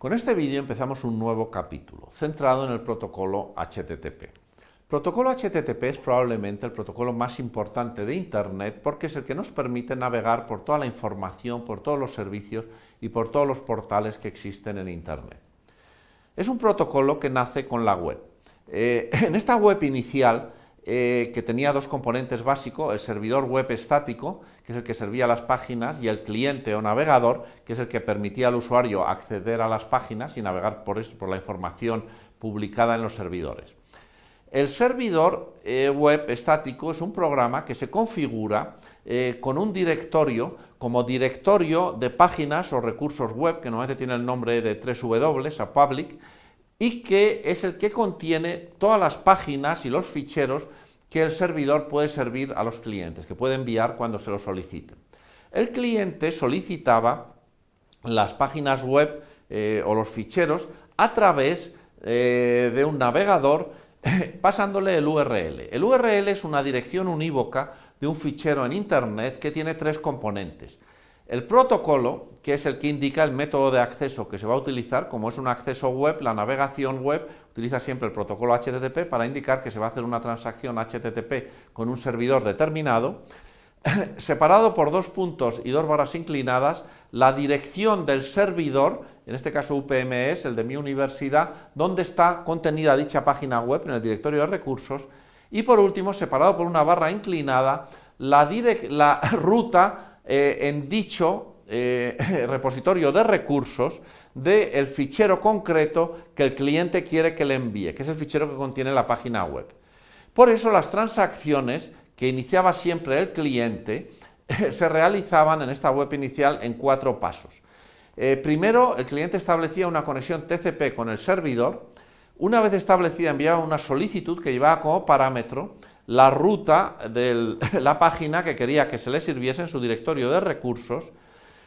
Con este vídeo empezamos un nuevo capítulo, centrado en el protocolo HTTP. El protocolo HTTP es probablemente el protocolo más importante de Internet porque es el que nos permite navegar por toda la información, por todos los servicios y por todos los portales que existen en Internet. Es un protocolo que nace con la web. En esta web inicial, que tenía dos componentes básicos, el servidor web estático, que es el que servía a las páginas, y el cliente o navegador, que es el que permitía al usuario acceder a las páginas y navegar por la información publicada en los servidores. El servidor web estático es un programa que se configura con un directorio como directorio de páginas o recursos web, que normalmente tiene el nombre de 3W, a public, y que es el que contiene todas las páginas y los ficheros que el servidor puede servir a los clientes, que puede enviar cuando se lo soliciten. El cliente solicitaba las páginas web o los ficheros a través de un navegador pasándole el URL. El URL es una dirección unívoca de un fichero en Internet que tiene tres componentes. El protocolo, que es el que indica el método de acceso que se va a utilizar, como es un acceso web, la navegación web utiliza siempre el protocolo HTTP para indicar que se va a hacer una transacción HTTP con un servidor determinado. Separado por dos puntos y dos barras inclinadas, la dirección del servidor, en este caso UPMS, el de mi universidad, donde está contenida dicha página web en el directorio de recursos, y por último, separado por una barra inclinada, la ruta en dicho repositorio de recursos del fichero concreto que el cliente quiere que le envíe, que es el fichero que contiene la página web. Por eso las transacciones que iniciaba siempre el cliente se realizaban en esta web inicial en 4 pasos. Primero, el cliente establecía una conexión TCP con el servidor. Una vez establecida, enviaba una solicitud que llevaba como parámetro la ruta de la página que quería que se le sirviese en su directorio de recursos.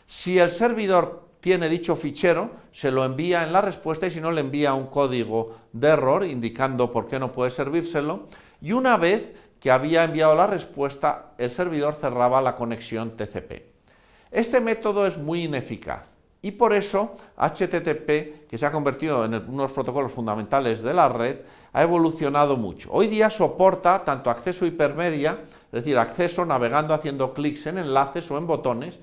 Si el servidor tiene dicho fichero, se lo envía en la respuesta, y si no, le envía un código de error indicando por qué no puede servírselo, y una vez que había enviado la respuesta, el servidor cerraba la conexión TCP. Este método es muy ineficaz y por eso HTTP, que se ha convertido en uno de los protocolos fundamentales de la red, ha evolucionado mucho. Hoy día soporta tanto acceso hipermedia, es decir, acceso navegando haciendo clics en enlaces o en botones,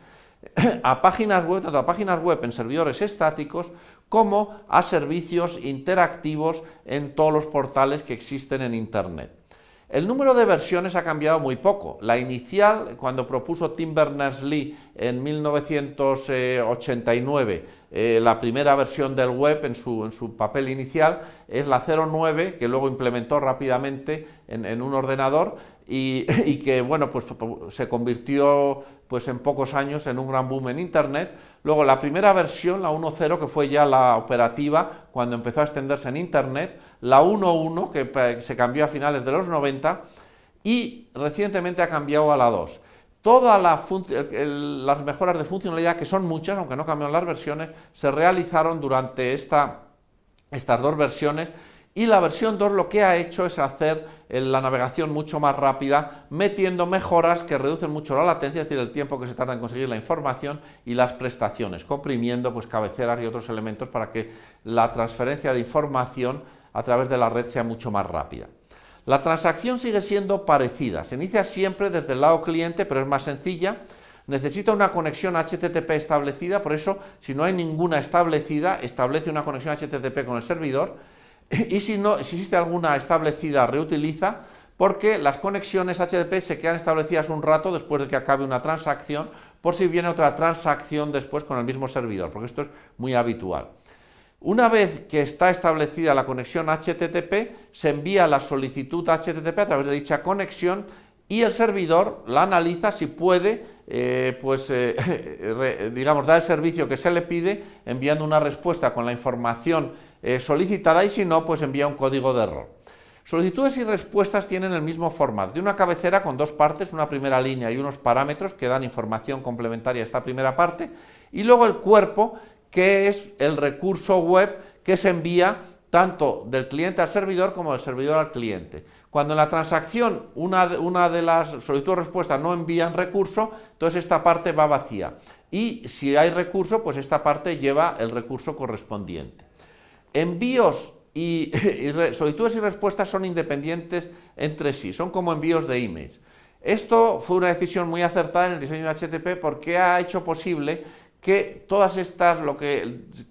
a páginas web, tanto a páginas web en servidores estáticos como a servicios interactivos en todos los portales que existen en Internet. El número de versiones ha cambiado muy poco. La inicial, cuando propuso Tim Berners-Lee en 1989, la primera versión del web en su papel inicial, es la 09, que luego implementó rápidamente en un ordenador y que, bueno, pues se convirtió en pocos años en un gran boom en Internet. Luego la primera versión, la 1.0, que fue ya la operativa cuando empezó a extenderse en Internet, la 1.1, que se cambió a finales de los 90, y recientemente ha cambiado a la 2. Todas las mejoras de funcionalidad, que son muchas, aunque no cambiaron las versiones, se realizaron durante estas dos versiones, y la versión 2 lo que ha hecho es hacer la navegación mucho más rápida, metiendo mejoras que reducen mucho la latencia, es decir, el tiempo que se tarda en conseguir la información, y las prestaciones, comprimiendo cabeceras y otros elementos para que la transferencia de información a través de la red sea mucho más rápida. La transacción sigue siendo parecida, se inicia siempre desde el lado cliente, pero es más sencilla. Necesita una conexión HTTP establecida, por eso, si no hay ninguna establecida, establece una conexión HTTP con el servidor, y si existe alguna establecida, reutiliza, porque las conexiones HTTP se quedan establecidas un rato después de que acabe una transacción, por si viene otra transacción después con el mismo servidor, porque esto es muy habitual. Una vez que está establecida la conexión HTTP, se envía la solicitud HTTP a través de dicha conexión, y el servidor la analiza si puede, digamos, dar el servicio que se le pide, enviando una respuesta con la información solicitada, y si no, pues envía un código de error. Solicitudes y respuestas tienen el mismo formato, de una cabecera con dos partes, una primera línea y unos parámetros que dan información complementaria a esta primera parte, y luego el cuerpo, que es el recurso web que se envía tanto del cliente al servidor como del servidor al cliente. Cuando en la transacción una de las solicitud o respuesta no envían recurso, entonces esta parte va vacía. Y si hay recurso, pues esta parte lleva el recurso correspondiente. Envíos y solicitudes y respuestas son independientes entre sí, son como envíos de emails. Esto fue una decisión muy acertada en el diseño de HTTP porque ha hecho posible que todas estas,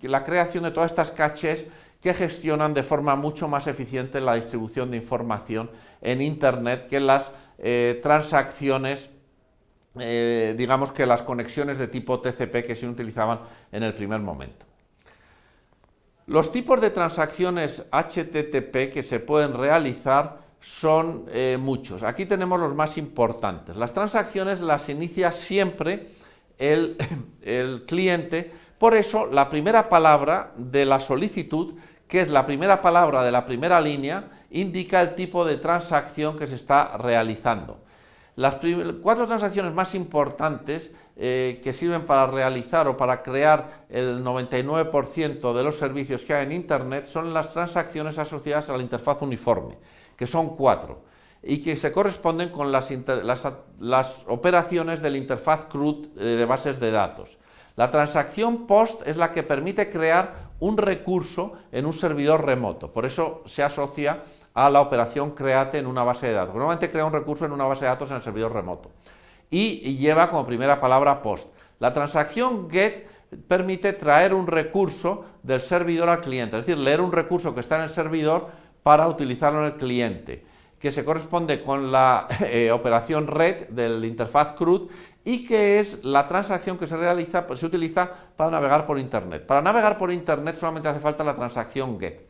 la creación de todas estas caches que gestionan de forma mucho más eficiente la distribución de información en Internet que las transacciones, digamos que las conexiones de tipo TCP que se utilizaban en el primer momento. Los tipos de transacciones HTTP que se pueden realizar son muchos. Aquí tenemos los más importantes. Las transacciones las inicia siempre el cliente, por eso la primera palabra de la solicitud, que es la primera palabra de la primera línea, indica el tipo de transacción que se está realizando. Las cuatro transacciones más importantes que sirven para realizar o para crear el 99% de los servicios que hay en Internet son las transacciones asociadas a la interfaz uniforme, que son 4, y que se corresponden con las operaciones de la interfaz CRUD de bases de datos. La transacción POST es la que permite crear un recurso en un servidor remoto, por eso se asocia a la operación CREATE en una base de datos. Normalmente crea un recurso en una base de datos en el servidor remoto y lleva como primera palabra POST. La transacción GET permite traer un recurso del servidor al cliente, es decir, leer un recurso que está en el servidor para utilizarlo en el cliente, que se corresponde con la operación RED de la interfaz CRUD y que es la transacción que se realiza, pues se utiliza para navegar por Internet. Para navegar por Internet solamente hace falta la transacción GET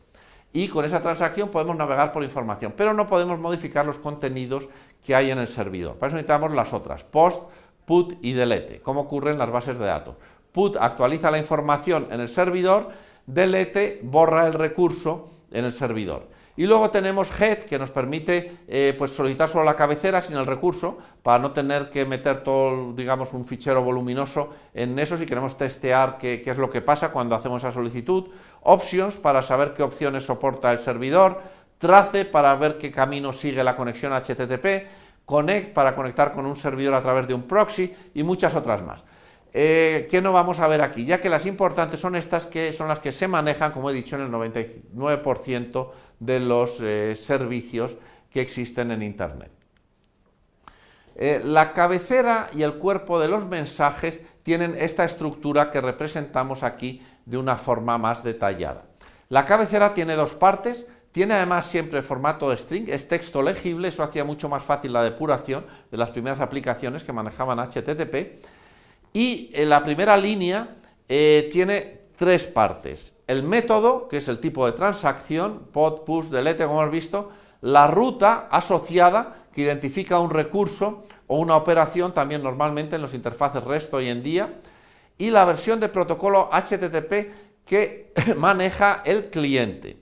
y con esa transacción podemos navegar por información, pero no podemos modificar los contenidos que hay en el servidor. Para eso necesitamos las otras, POST, PUT y DELETE, como ocurre en las bases de datos. PUT actualiza la información en el servidor, DELETE borra el recurso en el servidor. Y luego tenemos GET, que nos permite pues solicitar solo la cabecera sin el recurso, para no tener que meter todo, digamos, un fichero voluminoso en eso si queremos testear qué es lo que pasa cuando hacemos esa solicitud. Options, para saber qué opciones soporta el servidor. Trace, para ver qué camino sigue la conexión HTTP. Connect, para conectar con un servidor a través de un proxy, y muchas otras más. Que no vamos a ver aquí, ya que las importantes son estas, que son las que se manejan, como he dicho, en el 99% de los servicios que existen en Internet. La cabecera y el cuerpo de los mensajes tienen esta estructura que representamos aquí de una forma más detallada. La cabecera tiene dos partes, tiene además siempre formato de string, es texto legible, eso hacía mucho más fácil la depuración de las primeras aplicaciones que manejaban HTTP. Y en la primera línea tiene tres partes. El método, que es el tipo de transacción, POT, PUSH, DELETE, como hemos visto. La ruta asociada, que identifica un recurso o una operación, también normalmente en los interfaces REST hoy en día. Y la versión de protocolo HTTP que maneja el cliente.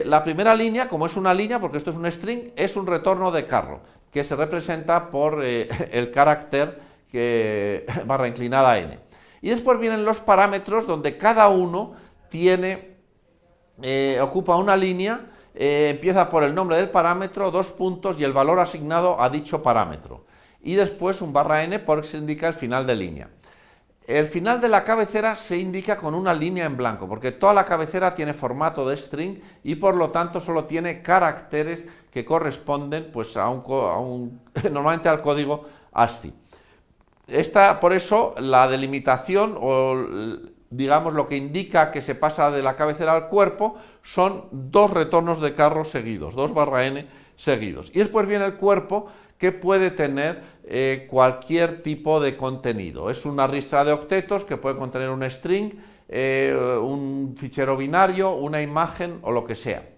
La primera línea, como es una línea, porque esto es un string, es un retorno de carro, que se representa por el carácter barra inclinada n. Y después vienen los parámetros, donde cada uno tiene, ocupa una línea, empieza por el nombre del parámetro, dos puntos y el valor asignado a dicho parámetro. Y después un barra n porque se indica el final de línea. El final de la cabecera se indica con una línea en blanco, porque toda la cabecera tiene formato de string y por lo tanto solo tiene caracteres que corresponden pues, normalmente al código ASCII. Por eso la delimitación o digamos lo que indica que se pasa de la cabecera al cuerpo son dos retornos de carro seguidos, dos barra n seguidos. Y después viene el cuerpo, que puede tener cualquier tipo de contenido. Es una ristra de octetos que puede contener un string, un fichero binario, una imagen o lo que sea.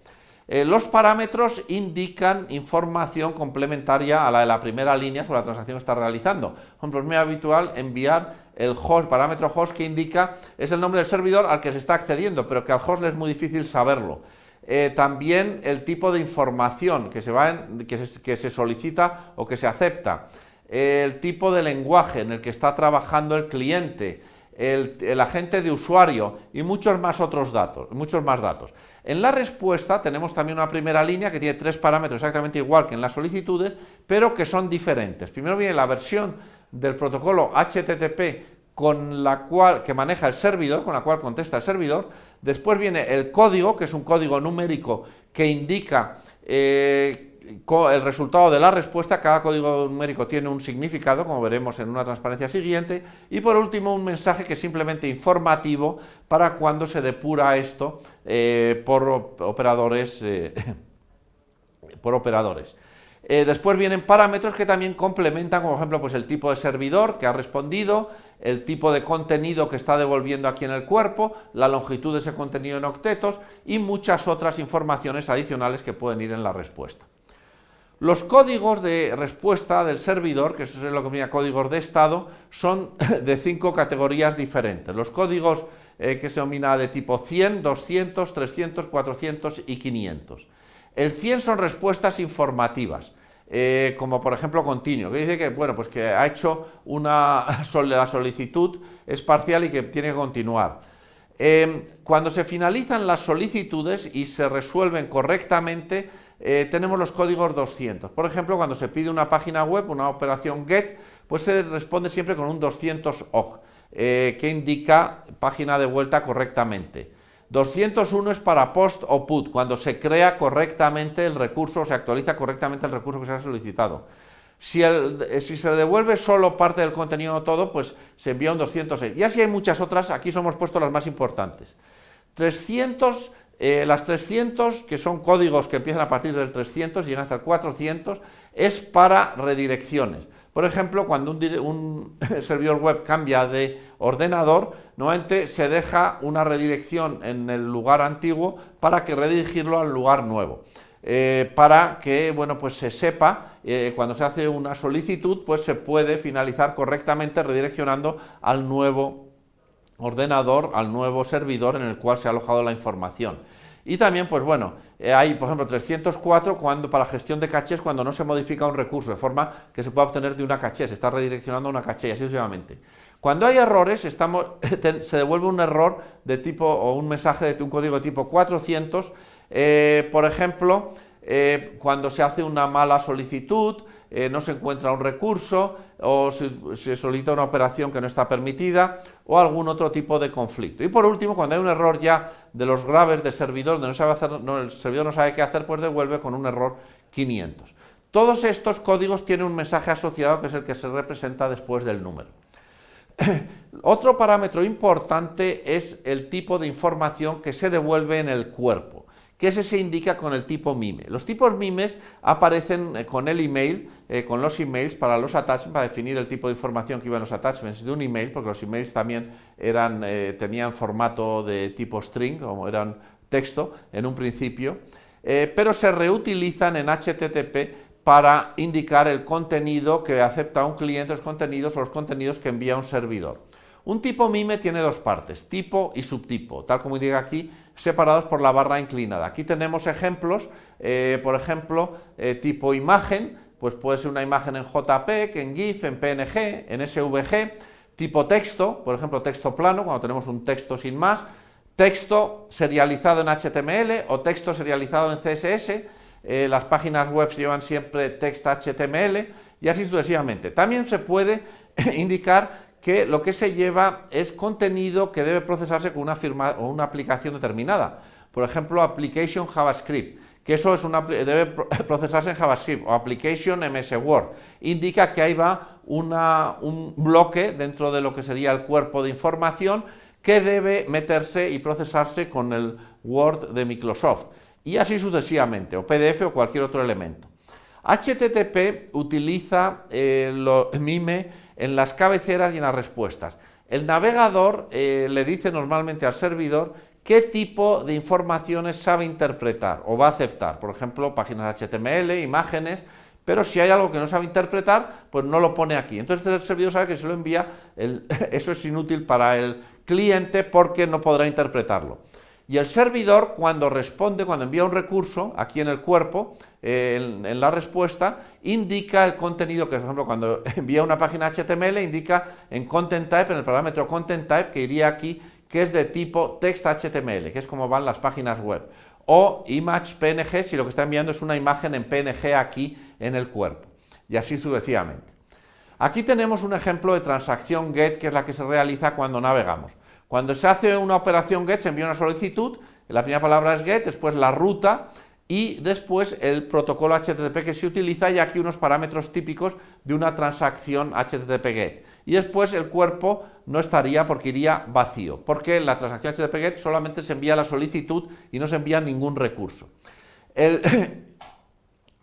Los parámetros indican información complementaria a la de la primera línea sobre la transacción que está realizando. Por ejemplo, es muy habitual enviar el host, parámetro host, que indica, es el nombre del servidor al que se está accediendo, pero que al host le es muy difícil saberlo. También el tipo de información que se solicita o que se acepta. El tipo de lenguaje en el que está trabajando el cliente. el agente de usuario y muchos más datos. En la respuesta tenemos también una primera línea que tiene 3 parámetros exactamente igual que en las solicitudes, pero que son diferentes. Primero viene la versión del protocolo HTTP que maneja el servidor, con la cual contesta el servidor. Después viene el código, que es un código numérico que indica el resultado de la respuesta. Cada código numérico tiene un significado, como veremos en una transparencia siguiente, y por último un mensaje que es simplemente informativo para cuando se depura esto por operadores. Después vienen parámetros que también complementan, como por ejemplo pues el tipo de servidor que ha respondido, el tipo de contenido que está devolviendo aquí en el cuerpo, la longitud de ese contenido en octetos y muchas otras informaciones adicionales que pueden ir en la respuesta. Los códigos de respuesta del servidor, que eso es lo que se llama códigos de estado, son de 5 categorías diferentes. Los códigos que se denomina de tipo 100, 200, 300, 400 y 500. El 100 son respuestas informativas, como por ejemplo continuo, que dice que, bueno, pues que ha hecho la solicitud es parcial y que tiene que continuar. Cuando se finalizan las solicitudes y se resuelven correctamente, tenemos los códigos 200. Por ejemplo, cuando se pide una página web, una operación GET, pues se responde siempre con un 200 OC, que indica página de vuelta correctamente. 201 es para post o put, cuando se crea correctamente el recurso, o se actualiza correctamente el recurso que se ha solicitado. Si se devuelve solo parte del contenido, no todo, pues se envía un 206. Y así hay muchas otras, aquí os hemos puesto las más importantes. 300, las 300, que son códigos que empiezan a partir del 300 y llegan hasta el 400, es para redirecciones. Por ejemplo, cuando un servidor web cambia de ordenador, normalmente se deja una redirección en el lugar antiguo para que redirigirlo al lugar nuevo. Para que, bueno, pues se sepa, cuando se hace una solicitud, pues se puede finalizar correctamente redireccionando al nuevo ordenador, al nuevo servidor en el cual se ha alojado la información. Y también, pues bueno, hay, por ejemplo, 304 para gestión de cachés cuando no se modifica un recurso, de forma que se pueda obtener de una caché, se está redireccionando a una caché y así sucesivamente. Cuando hay errores, se devuelve un error de tipo, o un mensaje de un código de tipo 400, por ejemplo, cuando se hace una mala solicitud, no se encuentra un recurso, o se solicita una operación que no está permitida, o algún otro tipo de conflicto. Y por último, cuando hay un error ya de los graves de servidor, donde el servidor no sabe qué hacer, pues devuelve con un error 500. Todos estos códigos tienen un mensaje asociado, que es el que se representa después del número. Otro parámetro importante es el tipo de información que se devuelve en el cuerpo, que ese se indica con el tipo MIME. Los tipos MIMES aparecen con el email, con los emails para los attachments, para definir el tipo de información que iba en los attachments de un email, porque los emails también tenían formato de tipo string, como eran texto en un principio, pero se reutilizan en HTTP para indicar el contenido que acepta un cliente, los contenidos o los contenidos que envía un servidor. Un tipo MIME tiene dos partes, tipo y subtipo, tal como indica aquí, separados por la barra inclinada. Aquí tenemos ejemplos, por ejemplo, tipo imagen, pues puede ser una imagen en JPEG, en GIF, en PNG, en SVG, tipo texto, por ejemplo, texto plano, cuando tenemos un texto sin más, texto serializado en HTML o texto serializado en CSS, las páginas web llevan siempre text HTML y así sucesivamente. También se puede indicar que lo que se lleva es contenido que debe procesarse con una aplicación determinada. Por ejemplo, application JavaScript, que eso debe procesarse en JavaScript, o application MS Word. Indica que ahí va un bloque dentro de lo que sería el cuerpo de información que debe meterse y procesarse con el Word de Microsoft. Y así sucesivamente, o PDF o cualquier otro elemento. HTTP utiliza MIME en las cabeceras y en las respuestas. El navegador le dice normalmente al servidor qué tipo de informaciones sabe interpretar o va a aceptar. Por ejemplo, páginas HTML, imágenes, pero si hay algo que no sabe interpretar, pues no lo pone aquí. Entonces el servidor sabe que se lo envía, eso es inútil para el cliente porque no podrá interpretarlo. Y el servidor, cuando responde, cuando envía un recurso, aquí en el cuerpo, en la respuesta, indica el contenido, que por ejemplo cuando envía una página HTML, indica en content type, en el parámetro content type, que iría aquí, que es de tipo text HTML, que es como van las páginas web. O image PNG, si lo que está enviando es una imagen en PNG aquí en el cuerpo. Y así sucesivamente. Aquí tenemos un ejemplo de transacción GET, que es la que se realiza cuando navegamos. Cuando se hace una operación GET, se envía una solicitud, la primera palabra es GET, después la ruta y después el protocolo HTTP que se utiliza y aquí unos parámetros típicos de una transacción HTTP GET. Y después el cuerpo no estaría porque iría vacío, porque en la transacción HTTP GET solamente se envía la solicitud y no se envía ningún recurso.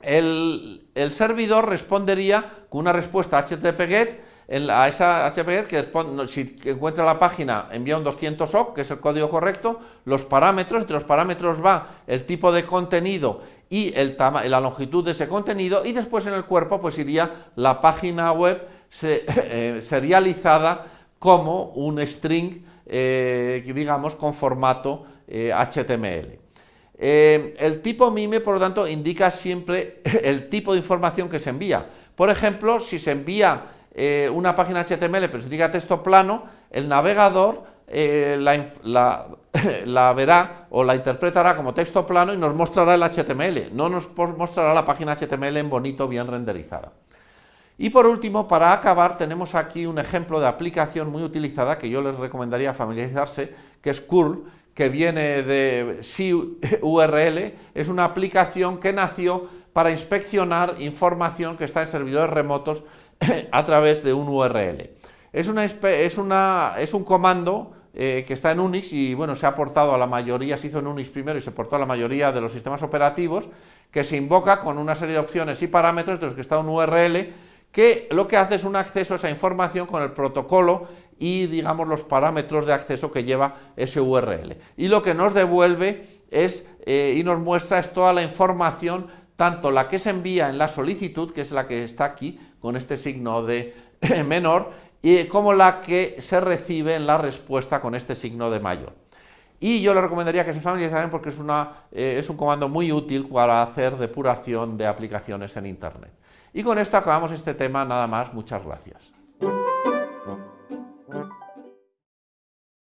El servidor respondería con una respuesta HTTP GET a esa HTTP GET que después, si encuentra la página, envía un 200 OC, que es el código correcto, los parámetros, entre los parámetros va el tipo de contenido y la longitud de ese contenido, y después en el cuerpo pues iría la página web serializada como un string, digamos, con formato HTML. El tipo MIME, por lo tanto, indica siempre el tipo de información que se envía. Por ejemplo, si se envía una página HTML pero se indica texto plano, el navegador la verá o la interpretará como texto plano y nos mostrará el HTML, no nos mostrará la página HTML en bonito, bien renderizada. Y por último, para acabar, tenemos aquí un ejemplo de aplicación muy utilizada que yo les recomendaría familiarizarse, que es curl, que viene de CURL, es una aplicación que nació para inspeccionar información que está en servidores remotos a través de un URL. Es un comando que está en Unix y bueno, se ha portado a la mayoría, se hizo en Unix primero y se portó a la mayoría de los sistemas operativos, que se invoca con una serie de opciones y parámetros, de los que está un URL, que lo que hace es un acceso a esa información con el protocolo y, digamos, los parámetros de acceso que lleva ese URL. Y lo que nos devuelve es, y nos muestra, es toda la información, tanto la que se envía en la solicitud, que es la que está aquí, con este signo de menor, como la que se recibe en la respuesta con este signo de mayor. Y yo les recomendaría que se familiarizaran porque es un comando muy útil para hacer depuración de aplicaciones en Internet. Y con esto acabamos este tema, nada más, muchas gracias.